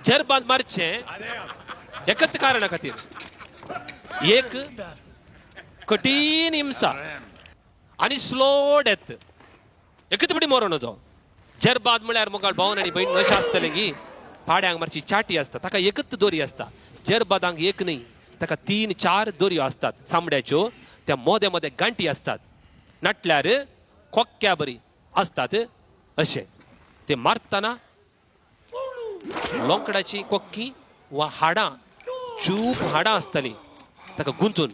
जर बाद मारचे एकच कारण खातीर एक कठीण हिंसा आणि स्लो डेथ एकच बडी मरो नजो जर बाद म्हळ्यार मोगाळ भावन आनी बहीण अशें आसतलें की पाड्यांक मातशी चाटी आसता ताका एकच दोरी आसता जर बादांक एक न्ही ताका 3-4 दोरयो असतात सामड्याच्यो त्या मोदे मोदे गांठी असतात नटल्यार कोक्क्या बरी असतात अशें ते मारतना लोंकडाची कोक्की वा हाडां चूप हाडां आसतलीं ताका गुंतून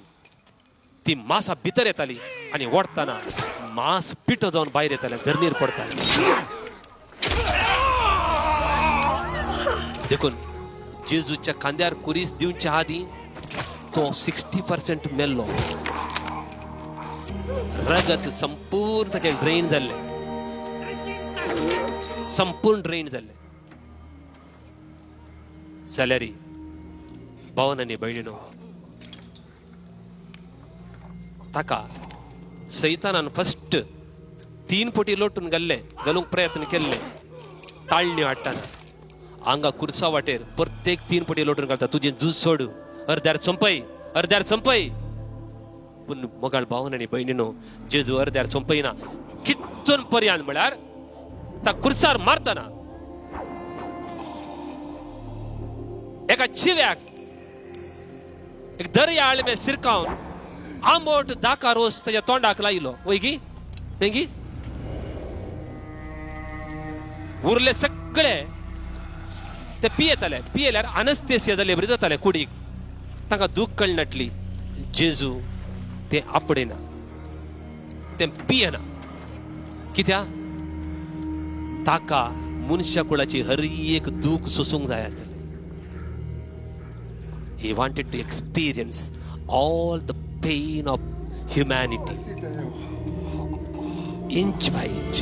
ती मांसा भितर येताली आनी ओडतना मांस पिठो जावन भायर येतालें धरणीर पडतालें देखून जेजूच्या खांद्यार कुरीस दिवच्या आदीं तो 60% मेल्लो रगत संपूर्ण ताचें ड्रेन जाल्लें संपूर्ण ड्रेन जाल्लें जाल्यार भावन आनी भयणीनो ताका सैतानान फस्ट 3 पटी लोटून घालूंक प्रयत्न केल्ले ताळण्यो हाडटाना आंगा कुर्सा वाटेर प्रत्येक 3 पटी लोटून घालता तुजें झूज सोड अर्द्यार संपय पूण मोगाळ भावन आनी भयणीनो जेजू अर्द्यार संपयना कितून पर्यंत म्हळ्यार ता कुर्सार मारतना एका चिव्याक एक दर्या आळमे सिरकावन आंबोट दाका रोस ताच्या तोंडाक लायलो वयगी तेंगी उरले सगळे ते पियेल्यार अनस्थेसिया जाले बरी जाताले कुडीक ताका दूख कळनाटली जेजू ते आपडेना ते पियेना कित्या ताका मनशा कुळाची हर एक दूख सोसूंक जाय आसलें he wanted to experience all the pain of humanity inch by inch